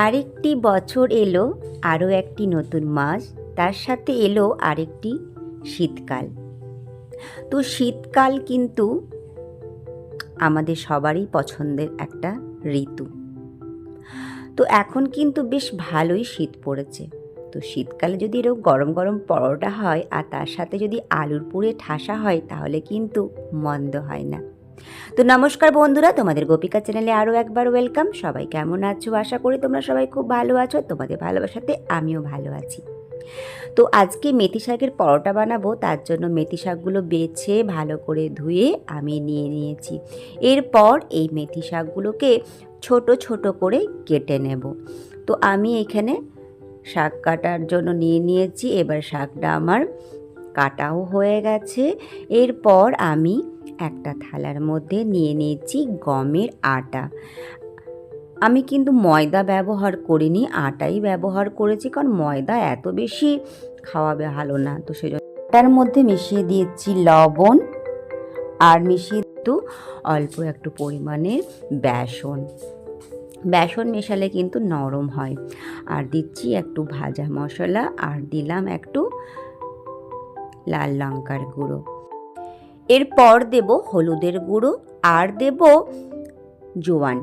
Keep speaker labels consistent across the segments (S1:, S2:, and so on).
S1: আরেকটি বছর এলো, আরও একটি নতুন মাস, তার সাথে এলো আরেকটি শীতকাল। তো শীতকাল কিন্তু আমাদের সবারই পছন্দের একটা ঋতু। তো এখন কিন্তু বেশ ভালোই শীত পড়েছে। তো শীতকালে যদি এরকম গরম গরম পরোটা হয় আর তার সাথে যদি আলুর পুরে ঠাসা হয় তাহলে কিন্তু মন্দ হয় না। তো নমস্কার বন্ধুরা, তোমাদের গোপিকা চ্যানেলে আরও একবার ওয়েলকাম। সবাই কেমন আছো? আশা করি তোমরা সবাই খুব ভালো আছো। তোমাদের ভালোবাসাতে আমিও ভালো আছি। তো আজকে মেথি শাকের পরোটা বানাবো, তার জন্য মেথি শাকগুলো বেছে ভালো করে ধুয়ে আমি নিয়ে নিয়েছি। এরপর এই মেথি শাকগুলোকে ছোট ছোট করে কেটে নেব। তো আমি এখানে শাক কাটার জন্য নিয়ে নিয়েছি। এবার শাকটা আমার কাটাও হয়ে গেছে। এরপর আমি একটা থালার মধ্যে নিয়ে নিয়েছি গমের আটা। আমি কিন্তু ময়দা ব্যবহার করিনি, আটাই ব্যবহার করেছি, কারণ ময়দা এত বেশি খাওয়া ভালো না। তো সেই জন্য আটার মধ্যে মিশিয়ে দিয়েছি লবণ আর মিশিয়ে অল্প একটু পরিমাণে বেসন। বেসন মেশালে কিন্তু নরম হয়। আর দিচ্ছি একটু ভাজা মশলা, আর দিলাম একটু লাল লঙ্কার গুঁড়ো। এরপর দেব হলুদের গুঁড়ো আর দেব জোয়ান।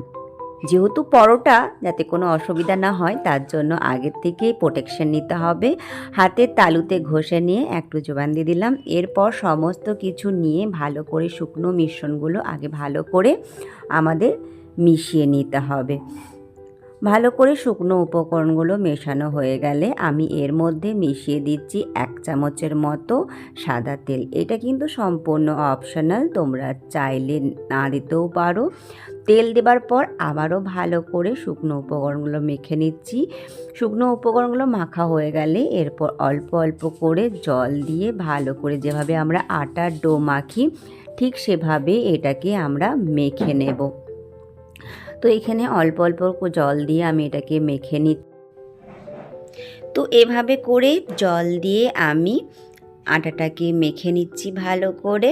S1: যেহেতু পরোটা যাতে কোনো অসুবিধা না হয় তার জন্য আগের থেকেই প্রোটেকশন নিতে হবে। হাতের তালুতে ঘষে নিয়ে একটু জোয়ান দিয়ে দিলাম। এরপর সমস্ত কিছু নিয়ে ভালো করে শুকনো মিশ্রণগুলো আগে ভালো করে আমাদের মিশিয়ে নিতে হবে। ভালো করে শুকনো উপকরণগুলো মেশানো হয়ে গেলে আমি এর মধ্যে মিশিয়ে দিচ্ছি 1 চামচের মতো সাদা তেল। এটা কিন্তু সম্পূর্ণ অপশনাল, তোমরা চাইলে না দিতেও পারো। তেল দেবার পর আবারও ভালো করে শুকনো উপকরণগুলো মেখে নিচ্ছি। শুকনো উপকরণগুলো মাখা হয়ে গেলে এরপর অল্প অল্প করে জল দিয়ে ভালো করে, যেভাবে আমরা আটার ডো মাখি ঠিক সেভাবে এটাকে আমরা মেখে নেব। তো এখানে অল্প অল্প জল দিয়ে আমি এটাকে মেখে নিচ্ছি। তো এভাবে করে জল দিয়ে আমি আটাটাকে মেখে নিচ্ছি ভালো করে।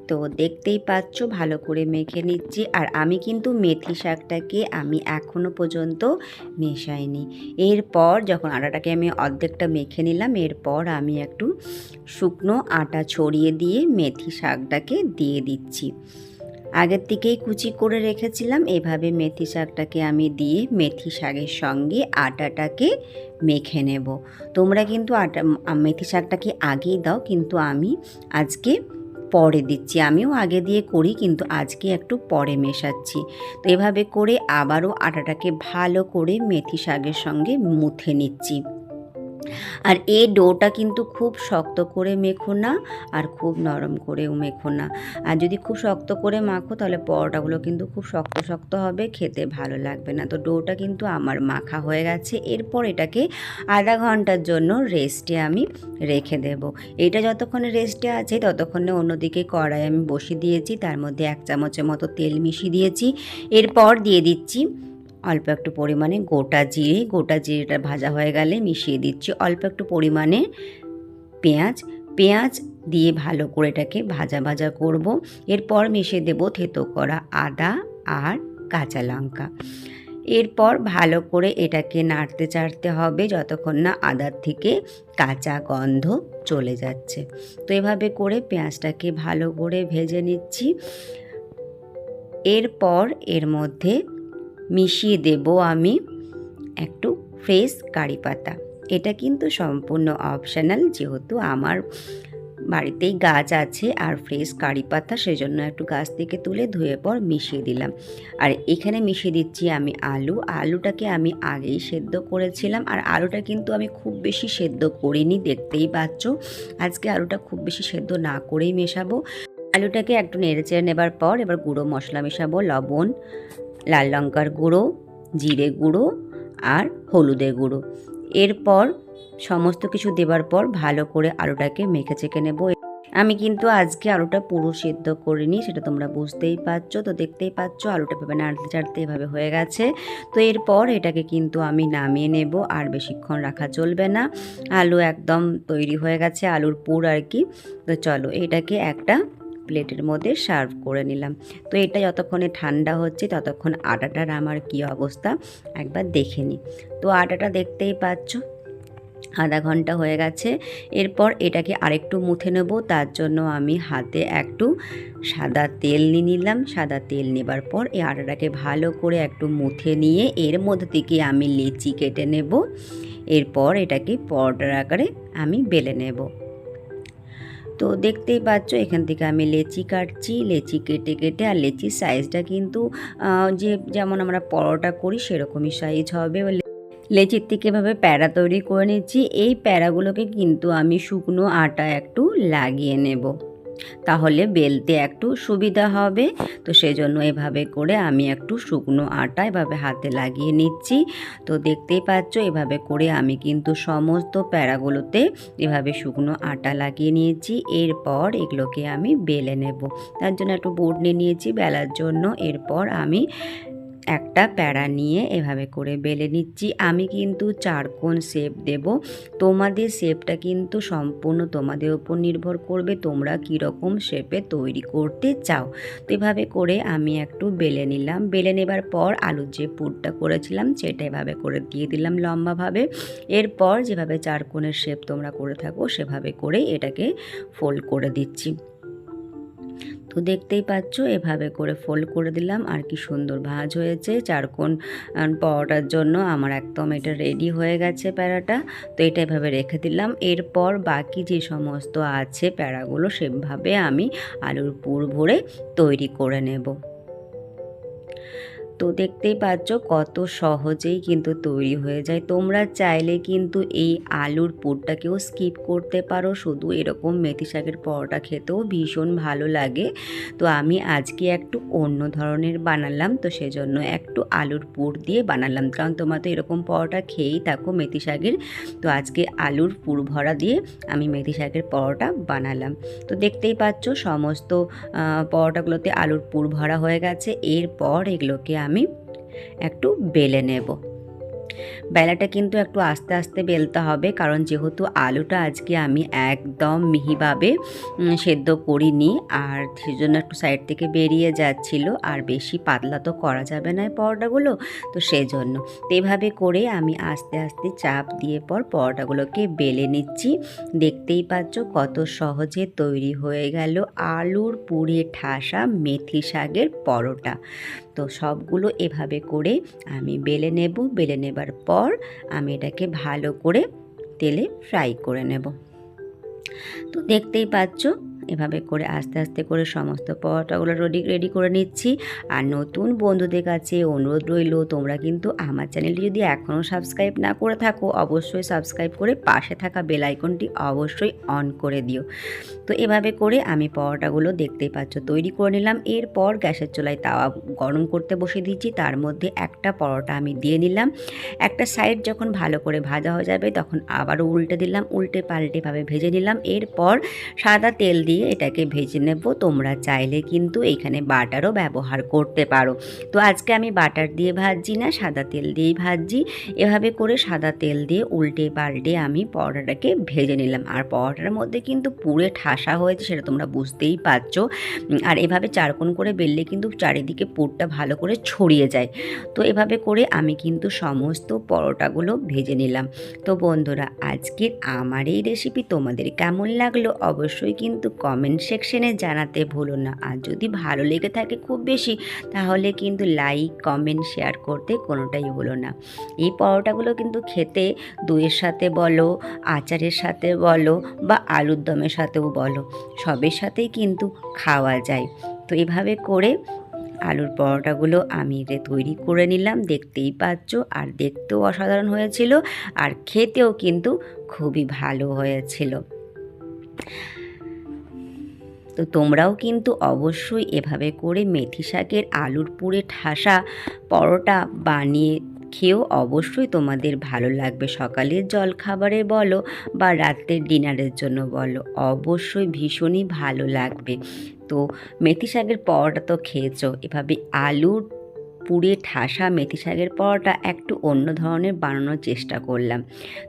S1: তো দেখতেই পাচ্ছ ভালো করে মেখে নিচ্ছি। আর আমি কিন্তু মেথি শাকটাকে আমি এখনও পর্যন্ত মেশাইনি। এরপর যখন আটাটাকে আমি অর্ধেকটা মেখে নিলাম, এরপর আমি একটু শুকনো আটা ছড়িয়ে দিয়ে মেথি শাকটাকে দিয়ে দিচ্ছি। আগের থেকেই কুচি করে রেখেছিলাম। এভাবে মেথি শাকটাকে আমি দিয়ে মেথি শাকের সঙ্গে আটাটাকে মেখে নেব। তোমরা কিন্তু মেথি শাকটাকে আগেই দাও, কিন্তু আমি আজকে পরে দিচ্ছি। আমিও আগে দিয়ে করি, কিন্তু আজকে একটু পরে মেশাচ্ছি। তো এভাবে করে আবারও আটাটাকে ভালো করে মেথি শাকের সঙ্গে মুথে নিচ্ছি। আর এই ডোটা কিন্তু খুব শক্ত করে মেখো না, আর খুব নরম করেও মেখো না। আর যদি খুব শক্ত করে মাখো তাহলে পরোটাগুলো কিন্তু খুব শক্ত শক্ত হবে, খেতে ভালো লাগবে না। তো ডোটা কিন্তু আমার মাখা হয়ে গেছে। এরপর এটাকে আধা ঘন্টার জন্য রেস্টে আমি রেখে দেব। এটা যতক্ষণে রেস্টে আছে ততক্ষণে অন্যদিকে কড়াই আমি বসিয়ে দিয়েছি, তার মধ্যে 1 চামচের মতো তেল মিশিয়ে দিয়েছি। এরপর দিয়ে দিচ্ছি অল্প একটু পরিমাণে গোটা জিরেটা ভাজা হয়ে গেলে মিশিয়ে দিচ্ছি অল্প একটু পরিমাণে পেঁয়াজ দিয়ে ভালো করে এটাকে ভাজা ভাজা করব। এরপর মিশিয়ে দেব থেতো করা আদা আর কাঁচা লঙ্কা। এরপর ভালো করে এটাকে নাড়তে চাড়তে হবে যতক্ষণ না আদার থেকে কাঁচা গন্ধ চলে যাচ্ছে। তো এভাবে করে পেঁয়াজটাকে ভালো করে ভেজে নিচ্ছি। এরপর এর মধ্যে মিশিয়ে দেব আমি একটু ফ্রেশ কারি পাতা। এটা কিন্তু সম্পূর্ণ অপশনাল, যেহেতু আমার বাড়িতেই গাছ আছে আর ফ্রেশ কারি পাতা, সেজন্য একটু গাছ থেকে তুলে ধুয়ে পর মিশিয়ে দিলাম। আর এখানে মিশিয়ে দিচ্ছি আমি আলুটাকে আমি আগেই সেদ্ধ করেছিলাম। আর আলুটা কিন্তু আমি খুব বেশি সেদ্ধ করিনি, দেখতেই পাচ্ছ। আজকে আলুটা খুব বেশি সেদ্ধ না করেই মেশাবো। আলুটাকে একটু নেড়ে চেড়ে নেবার পর এবার গুঁড়ো মশলা মেশাবো, লবণ, লাল লঙ্কার গুঁড়ো, জিরে গুঁড়ো আর হলুদের গুঁড়ো। এরপর সমস্ত কিছু দেবার পর ভালো করে আলুটাকে মেখে চেখে নেব। আমি কিন্তু আজকে আলুটা পুরো সেদ্ধ করিনি, সেটা তোমরা বুঝতেই পারছো। তো দেখতেই পাচ্ছ আলুটা ভেবে নাড়তে চাড়তে এভাবে হয়ে গেছে। তো এরপর এটাকে কিন্তু আমি নামিয়ে নেব, আর বেশিক্ষণ রাখা চলবে না। আলু একদম তৈরি হয়ে গেছে, আলুর পুর আর কি। তো চলো এটাকে একটা প্লেটের মধ্যে সার্ভ করে নিলাম। তো এটা যতক্ষণে ঠান্ডা হচ্ছে ততক্ষণ আটাটার আমার কী অবস্থা একবার দেখে নিই। তো আটাটা দেখতেই পাচ্ছ আধা ঘন্টা হয়ে গেছে। এরপর এটাকে আরেকটু মুথে নেব, তার জন্য আমি হাতে একটু সাদা তেল নিয়ে নিলাম। সাদা তেল নেবার পর এই আটাটাকে ভালো করে একটু মুথে নিয়ে এর মধ্যে থেকে আমি লেচি কেটে নেব। এরপর এটাকে পরোটার আকারে আমি বেলে নেব। তো দেখতেই পাচ্ছ এখান থেকে আমি লেচি কাটছি, লেচি কেটে কেটে, আর লেচির সাইজটা কিন্তু যেমন আমরা পরোটা করি সেরকমই সাইজ হবে। লেচির থেকে এভাবে প্যাড়া তৈরি করে নিচ্ছি। এই প্যাড়াগুলোকে কিন্তু আমি শুকনো আটা একটু লাগিয়ে নেব, তাহলে বেলতে একটু সুবিধা হবে। তো সেজন্য এভাবে করে আমি একটু শুকনো আটা এভাবে হাতে লাগিয়ে নিচ্ছি। তো দেখতেই পাচ্ছ এভাবে করে আমি কিন্তু সমস্ত প্যাড়াগুলোতে এভাবে শুকনো আটা লাগিয়ে নিয়েছি। এরপর এগুলোকে আমি বেলে নেব, তার জন্য একটু বোর্ড নিয়ে নিয়েছি বেলার জন্য। এরপর আমি একটা প্যাড়া নিয়ে এভাবে করে বেলে নিচ্ছি। আমি কিন্তু চারকোণ শেপ দেব, তোমাদের শেপটা কিন্তু সম্পূর্ণ তোমাদের উপর নির্ভর করবে তোমরা কীরকম শেপে তৈরি করতে চাও। তো এভাবে করে আমি একটু বেলে নিলাম। বেলে নেবার পর আলুর যে পুরটা করেছিলাম সেটা এভাবে করে দিয়ে দিলাম লম্বাভাবে। এরপর যেভাবে চারকোণের শেপ তোমরা করে থাকো সেভাবে করে এটাকে ফোল্ড করে দিচ্ছি। তো দেখতেই পাচ্ছ এভাবে করে ফোল্ড করে দিলাম, আর কি সুন্দর ভাঁজ হয়েছে। চারকোণ পরোটার জন্য আমার একদম এটা রেডি হয়ে গেছে প্যাড়াটা। তো এটা এভাবে রেখে দিলাম। এরপর বাকি যে সমস্ত আছে প্যাড়াগুলো সেভাবে আমি আলুর পুর ভরে তৈরি করে নেব। তো দেখতেই পাচ্ছ কত সহজেই কিন্তু তৈরি হয়ে যায়। তোমরা চাইলে কিন্তু এই আলুর পুরটাকেও স্কিপ করতে পারো, শুধু এরকম মেথি শাকের পরোটা খেতেও ভীষণ ভালো লাগে। তো আমি আজকে একটু অন্য ধরনের বানালাম, তো সেজন্য একটু আলুর পুর দিয়ে বানালাম, কারণ তোমরা তো এরকম পরোটা খেয়েই থাকো মেথি শাকের। তো আজকে আলুর পুর ভরা দিয়ে আমি মেথি শাকের পরোটা বানালাম। তো দেখতেই পাচ্ছ সমস্ত পরোটাগুলোতে আলুর পুর ভরা হয়ে গেছে। এরপর এগুলোকে আমি একটু বেলে নেব। বেলাটা কিন্তু একটু আস্তে আস্তে বেলতে হবে, কারণ যেহেতু আলুটা আজকে আমি একদম মিহিভাবে সেদ্ধ করিনি, আর সেজন্য একটু সাইড থেকে বেরিয়ে যাচ্ছিল, আর বেশি পাতলা তো করা যাবে না পরোটাগুলো, তো সেজন্য। তো এভাবে করে আমি আস্তে আস্তে চাপ দিয়ে পরোটাগুলোকে বেলে নিচ্ছি। দেখতেই পাচ্ছ কত সহজে তৈরি হয়ে গেল আলুর পুরে ঠাসা মেথি শাকের পরোটা। তো সবগুলো এভাবে করে আমি বেলে নেব। বেলে নেবার পর আমি এটাকে ভালো করে তেলে ফ্রাই করে নেব। তো দেখতেই পাচ্ছ এভাবে করে আস্তে আস্তে করে সমস্ত পরোটাগুলো রেডি করে নিচ্ছি। আর নতুন বন্ধুদের কাছে অনুরোধ রইল, তোমরা কিন্তু আমার চ্যানেলটি যদি এখনও সাবস্ক্রাইব না করে থাকো অবশ্যই সাবস্ক্রাইব করে পাশে থাকা বেল আইকনটি অবশ্যই অন করে দিও। তো এভাবে করে আমি পরোটাগুলো দেখতেই পাচ্ছ তৈরি করে নিলাম। এরপর গ্যাসের চুলায় তাওয়া গরম করতে বসে দিচ্ছি, তার মধ্যে একটা পরোটা আমি দিয়ে নিলাম। একটা সাইড যখন ভালো করে ভাজা হয়ে যাবে তখন আবারও উল্টে দিলাম, উল্টে পাল্টেভাবে ভেজে নিলাম। এরপর সাদা তেল দিয়ে এটাকে ভেজে নেব। তোমরা চাইলে কিন্তু এখানে বাটারও ব্যবহার করতে পারো। তো আজকে আমি বাটার দিয়ে ভাজছি না, সাদা তেল দিয়েই ভাজছি। এভাবে করে সাদা তেল দিয়ে উল্টে পাল্টে আমি পরোটাটাকে ভেজে নিলাম। আর পরোটার মধ্যে কিন্তু পুরে ঠাসা হয়েছে সেটা তোমরা বুঝতেই পারছো। আর এভাবে চারকোণ করে বেললে কিন্তু চারিদিকে পুরটা ভালো করে ছড়িয়ে যায়। তো এভাবে করে আমি কিন্তু সমস্ত পরোটাগুলো ভেজে নিলাম। তো বন্ধুরা আজকের আমার এই রেসিপি তোমাদের কেমন লাগলো অবশ্যই কিন্তু কমেন্ট সেকশনে জানাতে ভুলো না। আর যদি ভালো লেগে থাকে খুব বেশি তাহলে কিন্তু লাইক কমেন্ট শেয়ার করতে কোনোটাই ভুলো না। এই পরোটাগুলো কিন্তু খেতে দইয়ের সাথে বলো, আচারের সাথে বলো, বা আলুর দমের সাথেও বলো, সবের সাথেই কিন্তু খাওয়া যায়। তো এভাবে করে আলুর পরোটাগুলো আমি তৈরি করে নিলাম, দেখতেই পাচ্ছ। আর দেখতেও অসাধারণ হয়েছিল, আর খেতেও কিন্তু খুবই ভালো হয়েছিল। তো তোমরাও কিন্তু অবশ্যই এভাবে করে মেথি শাকের আলুর পুরে ঠাসা পরোটা বানিয়ে খেয়েও অবশ্যই তোমাদের ভালো লাগবে। সকালের জলখাবারে বলো বা রাতের ডিনারের জন্য বলো, অবশ্যই ভীষণই ভালো লাগবে। তো মেথি শাকের পরোটা তো খেয়েছো, এভাবে আলুর পুড়ে ঠাসা মেথি শাকের পরোটা একটু অন্য ধরনের বানানোর চেষ্টা করলাম।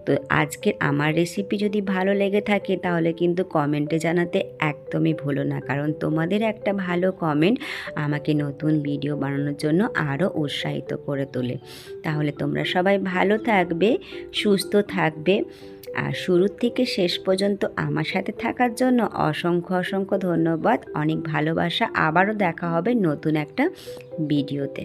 S1: তো আজকের আমার রেসিপি যদি ভালো লেগে থাকে তাহলে কিন্তু কমেন্টে জানাতে একদমই ভুলো না, কারণ তোমাদের একটা ভালো কমেন্ট আমাকে নতুন ভিডিও বানানোর জন্য আরও উৎসাহিত করে তোলে। তাহলে তোমরা সবাই ভালো থাকবে, সুস্থ থাকবে, আর শুরু থেকে শেষ পর্যন্ত আমার সাথে থাকার জন্য অসংখ্য অসংখ্য ধন্যবাদ। অনেক ভালোবাসা। আবারও দেখা হবে নতুন একটা ভিডিওতে।